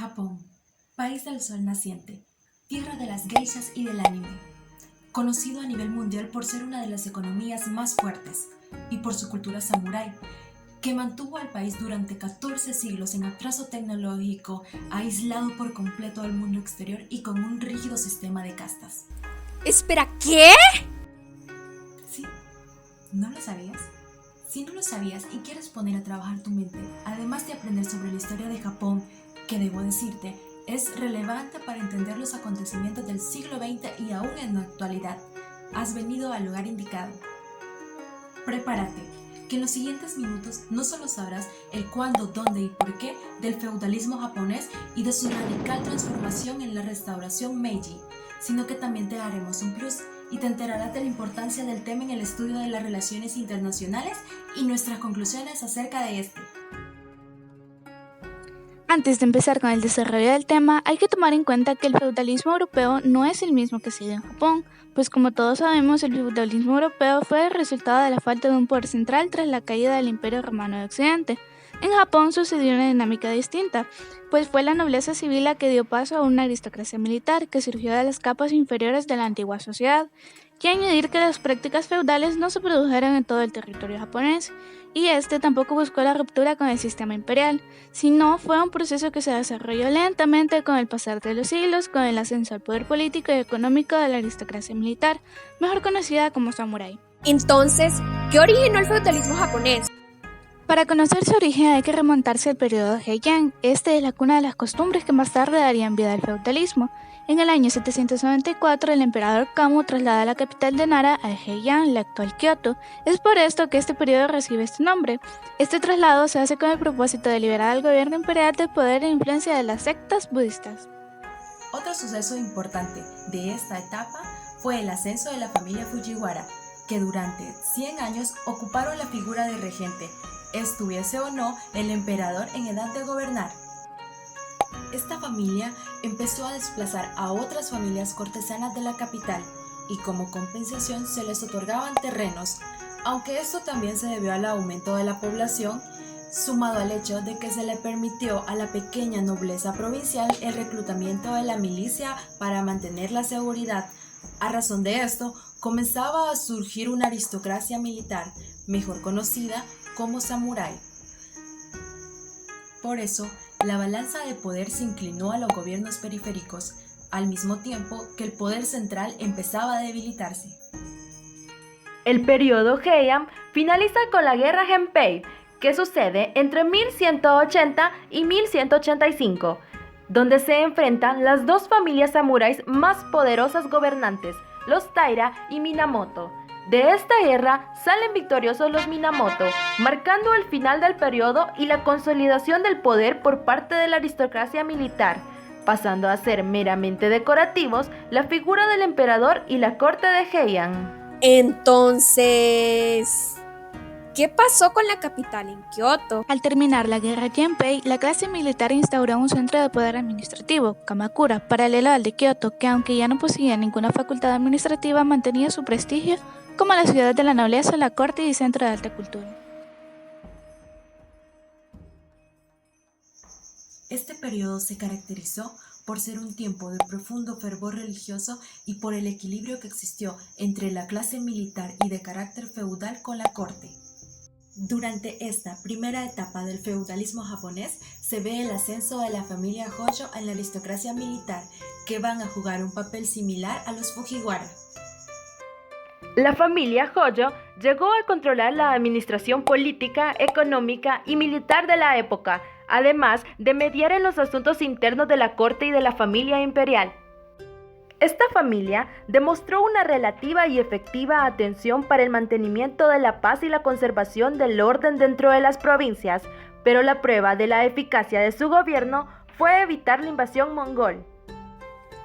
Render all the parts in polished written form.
Japón, país del sol naciente, tierra de las geishas y del anime, conocido a nivel mundial por ser una de las economías más fuertes y por su cultura samurái, que mantuvo al país durante 14 siglos en atraso tecnológico, aislado por completo del mundo exterior y con un rígido sistema de castas. Espera, ¿qué? ¿Sí? ¿No lo sabías? Si no lo sabías y quieres poner a trabajar tu mente, además de aprender sobre la historia de Japón, que debo decirte, es relevante para entender los acontecimientos del siglo XX y aún en la actualidad, has venido al lugar indicado. Prepárate, que en los siguientes minutos no solo sabrás el cuándo, dónde y por qué del feudalismo japonés y de su radical transformación en la restauración Meiji, sino que también te daremos un plus y te enterarás de la importancia del tema en el estudio de las relaciones internacionales y nuestras conclusiones acerca de este. Antes de empezar con el desarrollo del tema, hay que tomar en cuenta que el feudalismo europeo no es el mismo que se dio en Japón, pues como todos sabemos, el feudalismo europeo fue el resultado de la falta de un poder central tras la caída del Imperio Romano de Occidente. En Japón sucedió una dinámica distinta, pues fue la nobleza civil la que dio paso a una aristocracia militar que surgió de las capas inferiores de la antigua sociedad, y añadir que las prácticas feudales no se produjeron en todo el territorio japonés, y este tampoco buscó la ruptura con el sistema imperial, sino fue un proceso que se desarrolló lentamente con el pasar de los siglos, con el ascenso al poder político y económico de la aristocracia militar, mejor conocida como samurái. Entonces, ¿qué originó el feudalismo japonés? Para conocer su origen hay que remontarse al periodo Heian. Este es la cuna de las costumbres que más tarde darían vida al feudalismo. En el año 794, el emperador Kamo traslada la capital de Nara al Heian, la actual Kioto. Es por esto que este periodo recibe este nombre. Este traslado se hace con el propósito de liberar al gobierno imperial del poder e influencia de las sectas budistas. Otro suceso importante de esta etapa fue el ascenso de la familia Fujiwara, que durante 100 años ocuparon la figura de regente, estuviese o no el emperador en edad de gobernar. Esta familia empezó a desplazar a otras familias cortesanas de la capital y como compensación se les otorgaban terrenos, aunque esto también se debió al aumento de la población, sumado al hecho de que se le permitió a la pequeña nobleza provincial el reclutamiento de la milicia para mantener la seguridad. A razón de esto, comenzaba a surgir una aristocracia militar, mejor conocida como samurái. Por eso, la balanza de poder se inclinó a los gobiernos periféricos, al mismo tiempo que el poder central empezaba a debilitarse. El periodo Heian finaliza con la Guerra Genpei, que sucede entre 1180 y 1185, donde se enfrentan las dos familias samuráis más poderosas gobernantes, los Taira y Minamoto. De esta guerra salen victoriosos los Minamoto, marcando el final del periodo y la consolidación del poder por parte de la aristocracia militar, pasando a ser meramente decorativos la figura del emperador y la corte de Heian. Entonces, ¿qué pasó con la capital en Kioto? Al terminar la guerra Genpei, la clase militar instauró un centro de poder administrativo, Kamakura, paralelo al de Kioto, que aunque ya no poseía ninguna facultad administrativa, mantenía su prestigio como la ciudad de la nobleza, la corte y centro de alta cultura. Este periodo se caracterizó por ser un tiempo de profundo fervor religioso y por el equilibrio que existió entre la clase militar y de carácter feudal con la corte. Durante esta primera etapa del feudalismo japonés se ve el ascenso de la familia Hojo en la aristocracia militar, que van a jugar un papel similar a los Fujiwara. La familia Hojo llegó a controlar la administración política, económica y militar de la época, además de mediar en los asuntos internos de la corte y de la familia imperial. Esta familia demostró una relativa y efectiva atención para el mantenimiento de la paz y la conservación del orden dentro de las provincias, pero la prueba de la eficacia de su gobierno fue evitar la invasión mongol.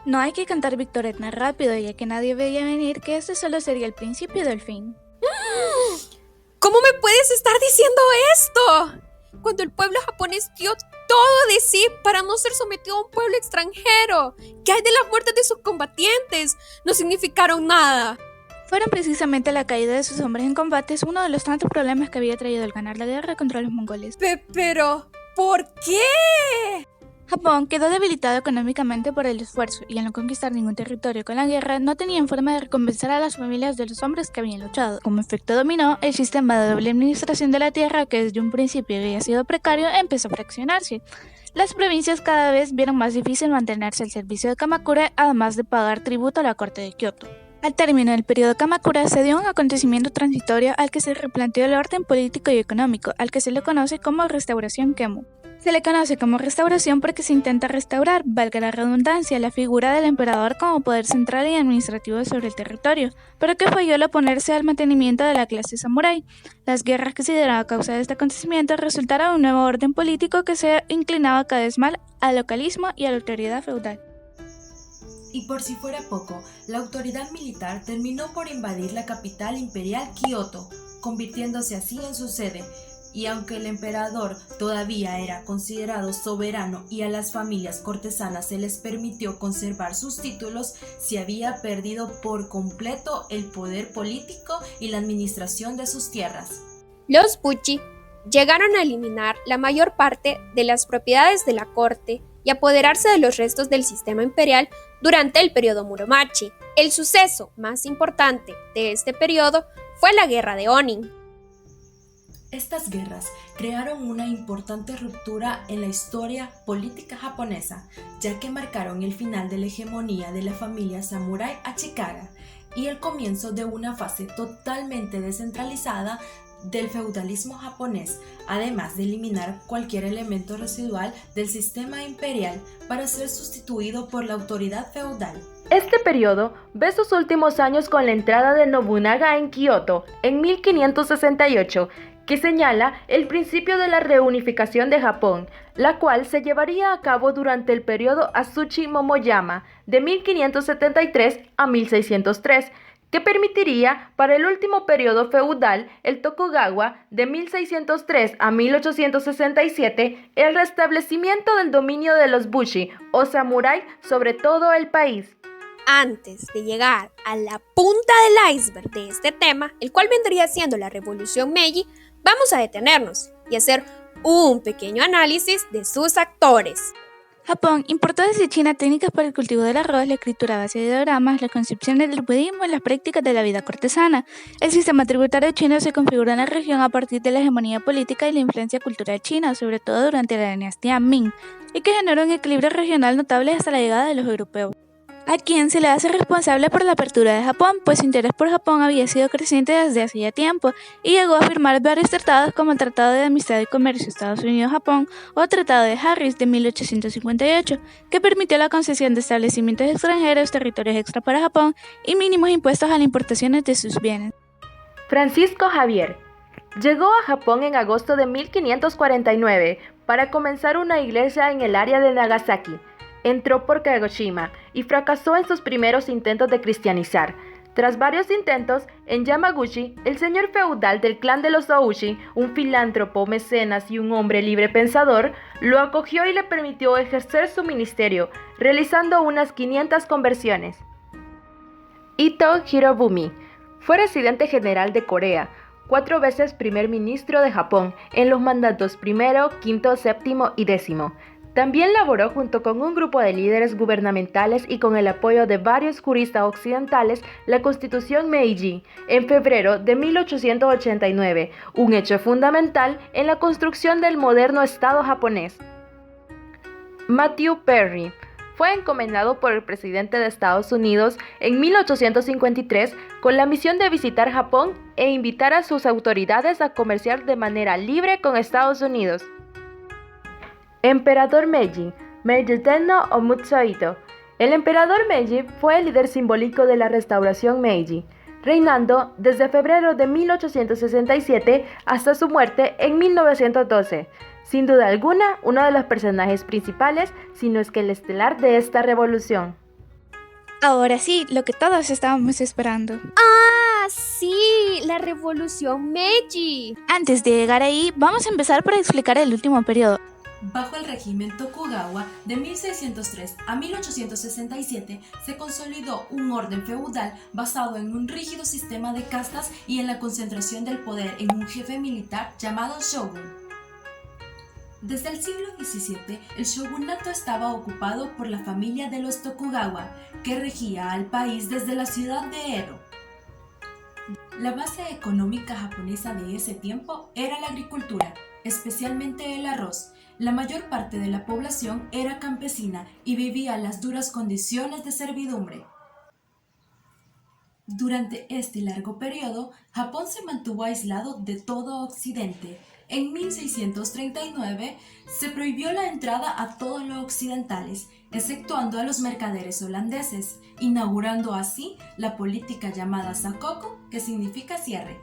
No hay que cantar victoria tan rápido, ya que nadie veía venir que este solo sería el principio del fin. ¿Cómo me puedes estar diciendo esto? Cuando el pueblo japonés dio todo de sí para no ser sometido a un pueblo extranjero. ¿Qué hay de las muertes de sus combatientes? No significaron nada. Fueron precisamente la caída de sus hombres en combates uno de los tantos problemas que había traído el ganar la guerra contra los mongoles. Pero, ¿por qué? Japón quedó debilitado económicamente por el esfuerzo y al no conquistar ningún territorio con la guerra, no tenían forma de recompensar a las familias de los hombres que habían luchado. Como efecto dominó, el sistema de doble administración de la tierra, que desde un principio había sido precario, empezó a fraccionarse. Las provincias cada vez vieron más difícil mantenerse al servicio de Kamakura, además de pagar tributo a la corte de Kioto. Al término del periodo Kamakura se dio un acontecimiento transitorio al que se replanteó el orden político y económico, al que se le conoce como Restauración Kemu. Se le conoce como restauración porque se intenta restaurar, valga la redundancia, la figura del emperador como poder central y administrativo sobre el territorio, pero que falló al oponerse al mantenimiento de la clase samurái. Las guerras que se dieron a causa de este acontecimiento resultaron en un nuevo orden político que se inclinaba cada vez más al localismo y a la autoridad feudal. Y por si fuera poco, la autoridad militar terminó por invadir la capital imperial Kioto, convirtiéndose así en su sede. Y aunque el emperador todavía era considerado soberano y a las familias cortesanas se les permitió conservar sus títulos, se había perdido por completo el poder político y la administración de sus tierras. Los Buchi llegaron a eliminar la mayor parte de las propiedades de la corte y apoderarse de los restos del sistema imperial durante el periodo Muromachi. El suceso más importante de este periodo fue la Guerra de Onin. Estas guerras crearon una importante ruptura en la historia política japonesa, ya que marcaron el final de la hegemonía de la familia samurái Ashikaga y el comienzo de una fase totalmente descentralizada del feudalismo japonés, además de eliminar cualquier elemento residual del sistema imperial para ser sustituido por la autoridad feudal. Este periodo ve sus últimos años con la entrada de Nobunaga en Kioto en 1568, que señala el principio de la reunificación de Japón, la cual se llevaría a cabo durante el periodo Asuchi Momoyama de 1573 a 1603, que permitiría para el último periodo feudal, el Tokugawa, de 1603 a 1867, el restablecimiento del dominio de los Bushi o samurái sobre todo el país. Antes de llegar a la punta del iceberg de este tema, el cual vendría siendo la Revolución Meiji, vamos a detenernos y hacer un pequeño análisis de sus actores. Japón importó desde China técnicas para el cultivo del arroz, la escritura a base de ideogramas, las concepciones del budismo y las prácticas de la vida cortesana. El sistema tributario chino se configuró en la región a partir de la hegemonía política y la influencia cultural china, sobre todo durante la dinastía Ming, y que generó un equilibrio regional notable hasta la llegada de los europeos. A quien se le hace responsable por la apertura de Japón, pues su interés por Japón había sido creciente desde hacía tiempo y llegó a firmar varios tratados como el Tratado de Amistad y Comercio Estados Unidos-Japón o Tratado de Harris de 1858, que permitió la concesión de establecimientos extranjeros, territorios extra para Japón y mínimos impuestos a las importaciones de sus bienes. Francisco Javier llegó a Japón en agosto de 1549 para comenzar una iglesia en el área de Nagasaki. Entró por Kagoshima y fracasó en sus primeros intentos de cristianizar. Tras varios intentos, en Yamaguchi, el señor feudal del clan de los Ouchi, un filántropo, mecenas y un hombre libre pensador, lo acogió y le permitió ejercer su ministerio, realizando unas 500 conversiones. Ito Hirobumi fue residente general de Corea, 4 veces primer ministro de Japón en los mandatos primero, quinto, séptimo y décimo. También laboró junto con un grupo de líderes gubernamentales y con el apoyo de varios juristas occidentales la Constitución Meiji en febrero de 1889, un hecho fundamental en la construcción del moderno Estado japonés. Matthew Perry fue encomendado por el presidente de Estados Unidos en 1853 con la misión de visitar Japón e invitar a sus autoridades a comerciar de manera libre con Estados Unidos. Emperador Meiji, Meiji Tenno o Mutsuhito. El emperador Meiji fue el líder simbólico de la restauración Meiji, reinando desde febrero de 1867 hasta su muerte en 1912. Sin duda alguna, uno de los personajes principales, si no es que el estelar de esta revolución. Ahora sí, lo que todos estábamos esperando. ¡Ah, sí! La Revolución Meiji. Antes de llegar ahí, vamos a empezar por explicar el último periodo. Bajo el régimen Tokugawa, de 1603 a 1867, se consolidó un orden feudal basado en un rígido sistema de castas y en la concentración del poder en un jefe militar llamado shogun. Desde el siglo XVII, el shogunato estaba ocupado por la familia de los Tokugawa, que regía al país desde la ciudad de Edo. La base económica japonesa de ese tiempo era la agricultura, especialmente el arroz. La mayor parte de la población era campesina y vivía las duras condiciones de servidumbre. Durante este largo periodo, Japón se mantuvo aislado de todo Occidente. En 1639 se prohibió la entrada a todos los occidentales, exceptuando a los mercaderes holandeses, inaugurando así la política llamada Sakoku, que significa cierre.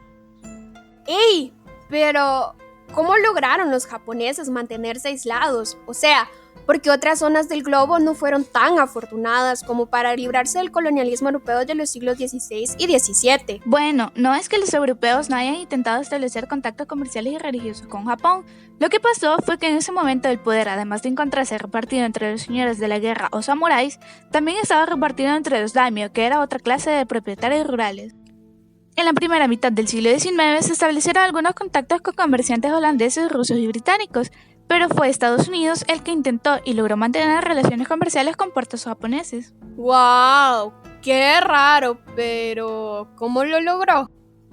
¡Ey! Pero, ¿cómo lograron los japoneses mantenerse aislados? O sea, porque otras zonas del globo no fueron tan afortunadas como para librarse del colonialismo europeo de los siglos XVI y XVII. Bueno, no es que los europeos no hayan intentado establecer contactos comerciales y religiosos con Japón. Lo que pasó fue que en ese momento el poder, además de encontrarse repartido entre los señores de la guerra o samuráis, también estaba repartido entre los daimyo, que era otra clase de propietarios rurales. En la primera mitad del siglo XIX se establecieron algunos contactos con comerciantes holandeses, rusos y británicos, pero fue Estados Unidos el que intentó y logró mantener relaciones comerciales con puertos japoneses. ¡Wow! ¡Qué raro! Pero, ¿cómo lo logró?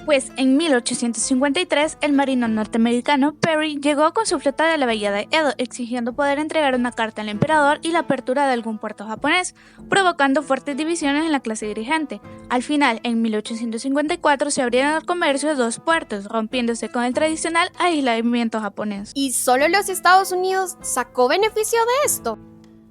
Pues en 1853 el marino norteamericano Perry llegó con su flota de la bahía de Edo exigiendo poder entregar una carta al emperador y la apertura de algún puerto japonés, provocando fuertes divisiones en la clase dirigente. Al final, en 1854 se abrieron al comercio 2 puertos, rompiéndose con el tradicional aislamiento japonés. ¿Y solo los Estados Unidos sacó beneficio de esto?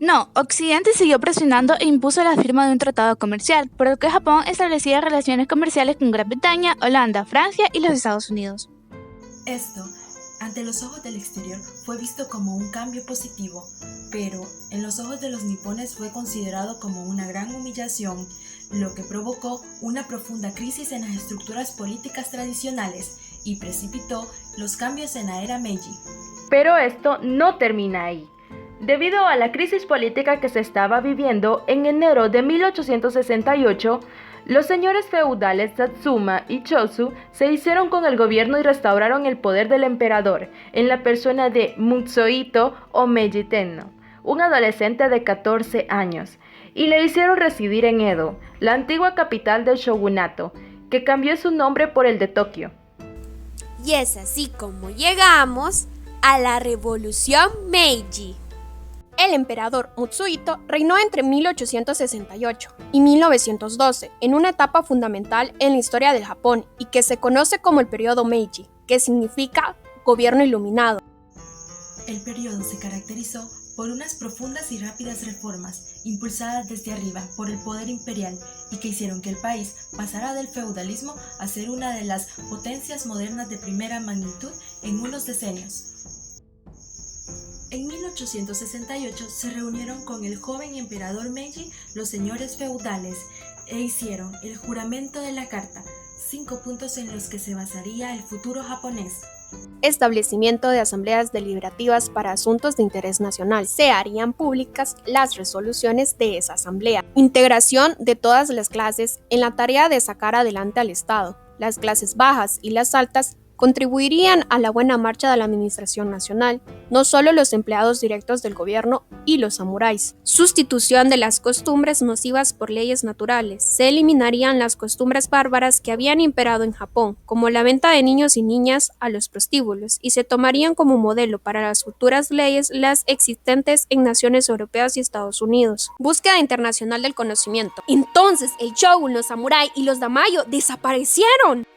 No, Occidente siguió presionando e impuso la firma de un tratado comercial, por el que Japón establecía relaciones comerciales con Gran Bretaña, Holanda, Francia y los Estados Unidos. Esto, ante los ojos del exterior, fue visto como un cambio positivo, pero en los ojos de los nipones fue considerado como una gran humillación, lo que provocó una profunda crisis en las estructuras políticas tradicionales y precipitó los cambios en la era Meiji. Pero esto no termina ahí. Debido a la crisis política que se estaba viviendo, en enero de 1868, los señores feudales Satsuma y Chosu se hicieron con el gobierno y restauraron el poder del emperador, en la persona de Mutsuhito o Meiji Tenno, un adolescente de 14 años, y le hicieron residir en Edo, la antigua capital del shogunato, que cambió su nombre por el de Tokio. Y es así como llegamos a la Revolución Meiji. El emperador Mutsuhito reinó entre 1868 y 1912 en una etapa fundamental en la historia del Japón y que se conoce como el periodo Meiji, que significa gobierno iluminado. El periodo se caracterizó por unas profundas y rápidas reformas impulsadas desde arriba por el poder imperial y que hicieron que el país pasara del feudalismo a ser una de las potencias modernas de primera magnitud en unos decenios. En 1868 se reunieron con el joven emperador Meiji los señores feudales e hicieron el juramento de la carta, 5 puntos en los que se basaría el futuro japonés. Establecimiento de asambleas deliberativas para asuntos de interés nacional. Se harían públicas las resoluciones de esa asamblea. Integración de todas las clases en la tarea de sacar adelante al Estado. Las clases bajas y las altas contribuirían a la buena marcha de la administración nacional, no solo los empleados directos del gobierno y los samuráis. Sustitución de las costumbres nocivas por leyes naturales. Se eliminarían las costumbres bárbaras que habían imperado en Japón, como la venta de niños y niñas a los prostíbulos, y se tomarían como modelo para las futuras leyes las existentes en naciones europeas y Estados Unidos. Búsqueda internacional del conocimiento. Entonces, el shogun, los samurái y los daimyo desaparecieron.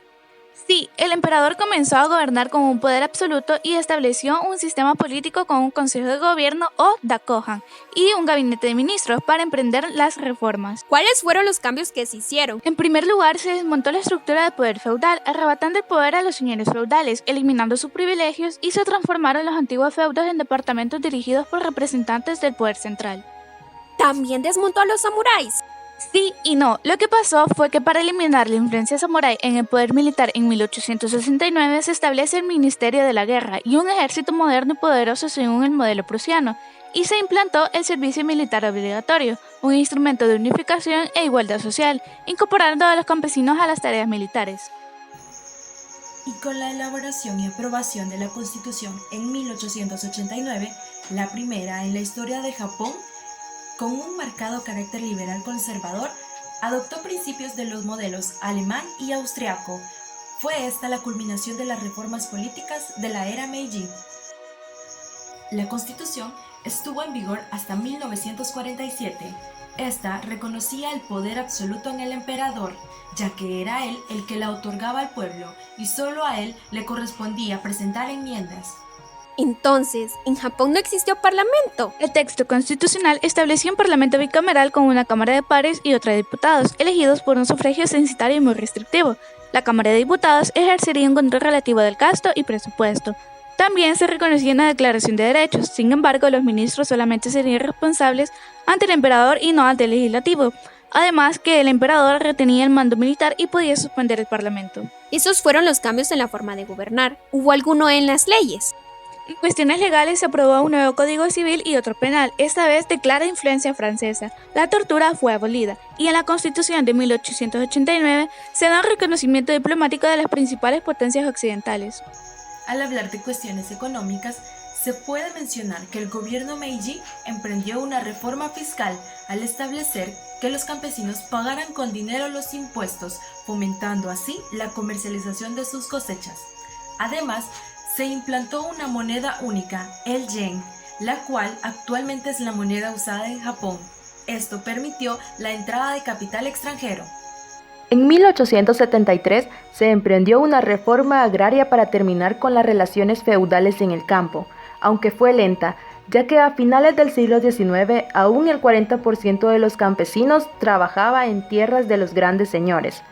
Sí, el emperador comenzó a gobernar con un poder absoluto y estableció un sistema político con un consejo de gobierno o dakohan y un gabinete de ministros para emprender las reformas. ¿Cuáles fueron los cambios que se hicieron? En primer lugar, se desmontó la estructura de poder feudal, arrebatando el poder a los señores feudales, eliminando sus privilegios y se transformaron los antiguos feudos en departamentos dirigidos por representantes del poder central. ¿También desmontó a los samuráis? Sí y no. Lo que pasó fue que para eliminar la influencia samurái en el poder militar en 1869 se establece el Ministerio de la Guerra y un ejército moderno y poderoso según el modelo prusiano, y se implantó el servicio militar obligatorio, un instrumento de unificación e igualdad social, incorporando a los campesinos a las tareas militares. y con la elaboración y aprobación de la Constitución en 1889, la primera en la historia de Japón, con un marcado carácter liberal conservador, adoptó principios de los modelos alemán y austriaco. Fue esta la culminación de las reformas políticas de la era Meiji. La Constitución estuvo en vigor hasta 1947. Esta reconocía el poder absoluto en el emperador, ya que era él el que la otorgaba al pueblo y solo a él le correspondía presentar enmiendas. Entonces, ¿en Japón no existió parlamento? El texto constitucional establecía un parlamento bicameral con una cámara de pares y otra de diputados, elegidos por un sufragio censitario y muy restrictivo. La Cámara de Diputados ejercería un control relativo del gasto y presupuesto. También se reconocía una declaración de derechos, sin embargo, los ministros solamente serían responsables ante el emperador y no ante el legislativo. Además que el emperador retenía el mando militar y podía suspender el parlamento. Esos fueron los cambios en la forma de gobernar. ¿Hubo alguno en las leyes? En cuestiones legales se aprobó un nuevo código civil y otro penal, esta vez de clara influencia francesa. La tortura fue abolida y en la Constitución de 1889 se da un reconocimiento diplomático de las principales potencias occidentales. Al hablar de cuestiones económicas, se puede mencionar que el gobierno Meiji emprendió una reforma fiscal al establecer que los campesinos pagaran con dinero los impuestos, fomentando así la comercialización de sus cosechas. Además, se implantó una moneda única, el yen, la cual actualmente es la moneda usada en Japón. Esto permitió la entrada de capital extranjero. En 1873 se emprendió una reforma agraria para terminar con las relaciones feudales en el campo, aunque fue lenta, ya que a finales del siglo XIX aún el 40% de los campesinos trabajaba en tierras de los grandes señores.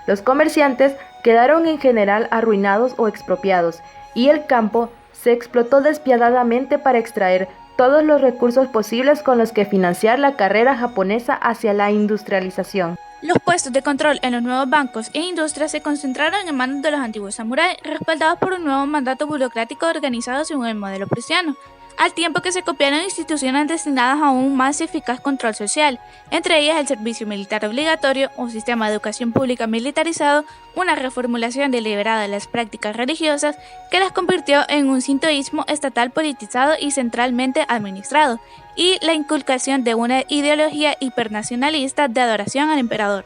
Los comerciantes quedaron en general arruinados o expropiados, y el campo se explotó despiadadamente para extraer todos los recursos posibles con los que financiar la carrera japonesa hacia la industrialización. Los puestos de control en los nuevos bancos e industrias se concentraron en manos de los antiguos samuráis, respaldados por un nuevo mandato burocrático organizado según el modelo prusiano, al tiempo que se copiaron instituciones destinadas a un más eficaz control social, entre ellas el servicio militar obligatorio, un sistema de educación pública militarizado, una reformulación deliberada de las prácticas religiosas que las convirtió en un sintoísmo estatal politizado y centralmente administrado, y la inculcación de una ideología hipernacionalista de adoración al emperador.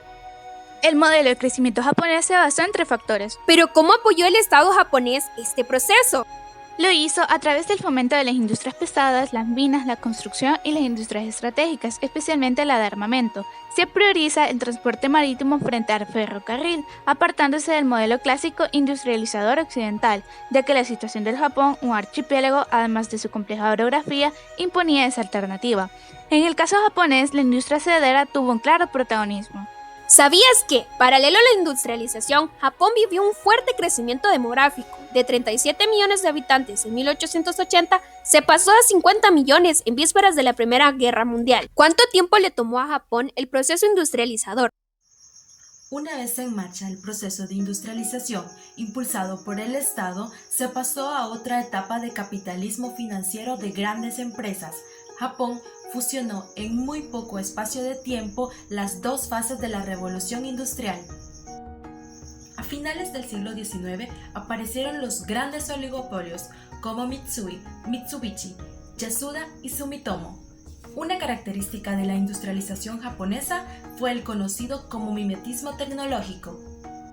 El modelo de crecimiento japonés se basó en 3 factores. ¿Pero cómo apoyó el Estado japonés este proceso? Lo hizo a través del fomento de las industrias pesadas, las minas, la construcción y las industrias estratégicas, especialmente la de armamento. Se prioriza el transporte marítimo frente al ferrocarril, apartándose del modelo clásico industrializador occidental, ya que la situación del Japón, un archipiélago, además de su compleja orografía, imponía esa alternativa. En el caso japonés, la industria aseadera tuvo un claro protagonismo. ¿Sabías que, paralelo a la industrialización, Japón vivió un fuerte crecimiento demográfico? De 37 millones de habitantes en 1880, se pasó a 50 millones en vísperas de la Primera Guerra Mundial. ¿Cuánto tiempo le tomó a Japón el proceso industrializador? Una vez en marcha el proceso de industrialización, impulsado por el Estado, se pasó a otra etapa de capitalismo financiero de grandes empresas. Japón fusionó en muy poco espacio de tiempo las 2 fases de la revolución industrial. A finales del siglo XIX aparecieron los grandes oligopolios como Mitsui, Mitsubishi, Yasuda y Sumitomo. Una característica de la industrialización japonesa fue el conocido como mimetismo tecnológico.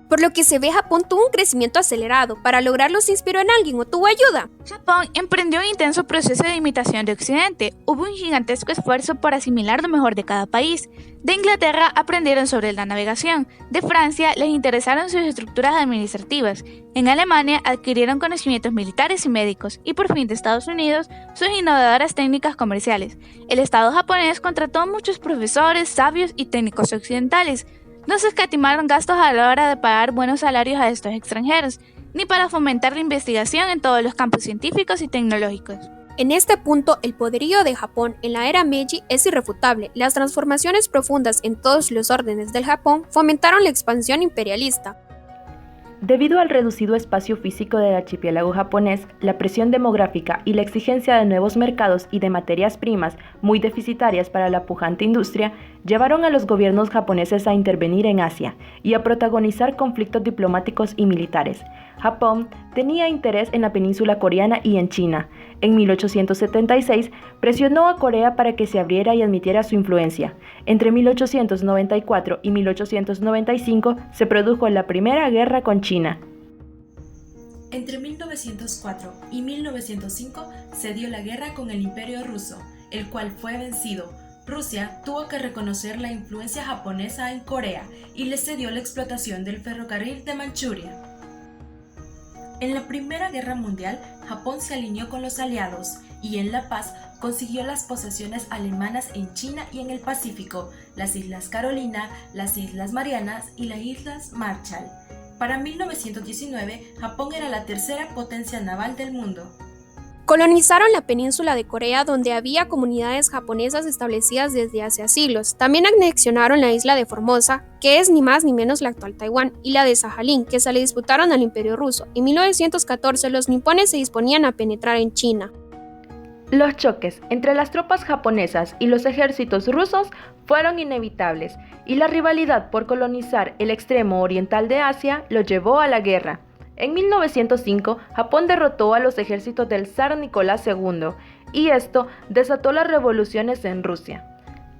Por lo que se ve, Japón tuvo un crecimiento acelerado. ¿Para lograrlo se inspiró en alguien o tuvo ayuda? Japón emprendió un intenso proceso de imitación de Occidente. Hubo un gigantesco esfuerzo por asimilar lo mejor de cada país. De Inglaterra aprendieron sobre la navegación. De Francia les interesaron sus estructuras administrativas. En Alemania adquirieron conocimientos militares y médicos. Y por fin de Estados Unidos, sus innovadoras técnicas comerciales. El Estado japonés contrató a muchos profesores, sabios y técnicos occidentales. No se escatimaron gastos a la hora de pagar buenos salarios a estos extranjeros, ni para fomentar la investigación en todos los campos científicos y tecnológicos. En este punto, el poderío de Japón en la era Meiji es irrefutable. Las transformaciones profundas en todos los órdenes del Japón fomentaron la expansión imperialista. Debido al reducido espacio físico del archipiélago japonés, la presión demográfica y la exigencia de nuevos mercados y de materias primas muy deficitarias para la pujante industria, llevaron a los gobiernos japoneses a intervenir en Asia y a protagonizar conflictos diplomáticos y militares. Japón tenía interés en la península coreana y en China. En 1876 presionó a Corea para que se abriera y admitiera su influencia. Entre 1894 y 1895 se produjo la Primera Guerra con China. Entre 1904 y 1905 se dio la guerra con el Imperio Ruso, el cual fue vencido. Rusia tuvo que reconocer la influencia japonesa en Corea y le cedió la explotación del ferrocarril de Manchuria. En la Primera Guerra Mundial, Japón se alineó con los aliados y en la paz consiguió las posesiones alemanas en China y en el Pacífico, las Islas Carolina, las Islas Marianas y las Islas Marshall. Para 1919, Japón era la tercera potencia naval del mundo. Colonizaron la península de Corea, donde había comunidades japonesas establecidas desde hace siglos. También anexionaron la isla de Formosa, que es ni más ni menos la actual Taiwán, y la de Sajalín, que se le disputaron al Imperio Ruso. En 1914, los nipones se disponían a penetrar en China. Los choques entre las tropas japonesas y los ejércitos rusos fueron inevitables, y la rivalidad por colonizar el extremo oriental de Asia lo llevó a la guerra. En 1905, Japón derrotó a los ejércitos del zar Nicolás II, y esto desató las revoluciones en Rusia.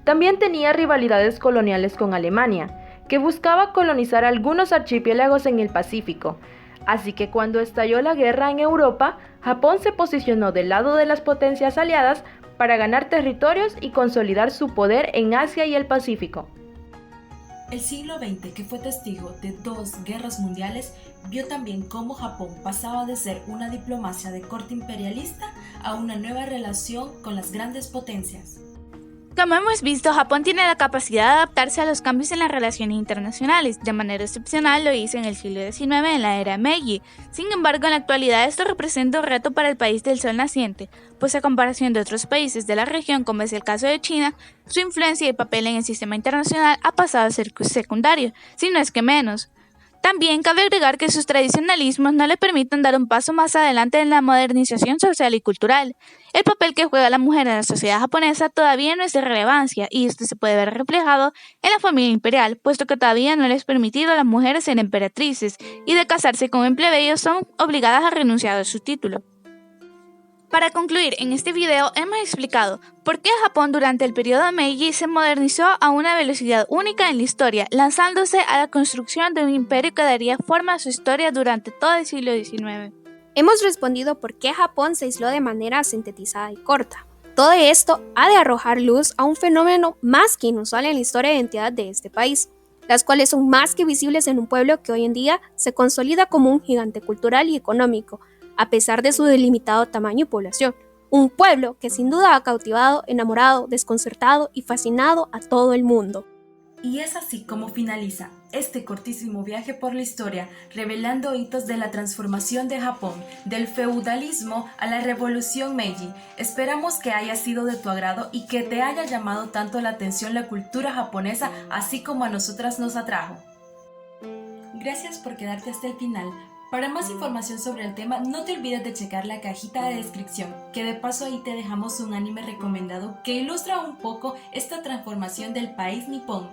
También tenía rivalidades coloniales con Alemania, que buscaba colonizar algunos archipiélagos en el Pacífico. Así que cuando estalló la guerra en Europa, Japón se posicionó del lado de las potencias aliadas para ganar territorios y consolidar su poder en Asia y el Pacífico. El siglo XX, que fue testigo de 2 guerras mundiales, vio también cómo Japón pasaba de ser una diplomacia de corte imperialista a una nueva relación con las grandes potencias. Como hemos visto, Japón tiene la capacidad de adaptarse a los cambios en las relaciones internacionales. De manera excepcional lo hizo en el siglo XIX en la era Meiji. Sin embargo, en la actualidad esto representa un reto para el país del sol naciente, pues a comparación de otros países de la región, como es el caso de China, su influencia y papel en el sistema internacional ha pasado a ser secundario, si no es que menos. También cabe agregar que sus tradicionalismos no le permiten dar un paso más adelante en la modernización social y cultural. El papel que juega la mujer en la sociedad japonesa todavía no es de relevancia, y esto se puede ver reflejado en la familia imperial, puesto que todavía no les es permitido a las mujeres ser emperatrices, y de casarse con un plebeyo son obligadas a renunciar a su título. Para concluir, en este video hemos explicado por qué Japón durante el periodo Meiji se modernizó a una velocidad única en la historia, lanzándose a la construcción de un imperio que daría forma a su historia durante todo el siglo XIX. Hemos respondido por qué Japón se aisló de manera sintetizada y corta. Todo esto ha de arrojar luz a un fenómeno más que inusual en la historia de identidad de este país, las cuales son más que visibles en un pueblo que hoy en día se consolida como un gigante cultural y económico, a pesar de su delimitado tamaño y población. Un pueblo que sin duda ha cautivado, enamorado, desconcertado y fascinado a todo el mundo. Y es así como finaliza este cortísimo viaje por la historia, revelando hitos de la transformación de Japón, del feudalismo a la revolución Meiji. Esperamos que haya sido de tu agrado y que te haya llamado tanto la atención la cultura japonesa, así como a nosotras nos atrajo. Gracias por quedarte hasta el final. Para más información sobre el tema, no te olvides de checar la cajita de descripción, que de paso ahí te dejamos un anime recomendado que ilustra un poco esta transformación del país nipón.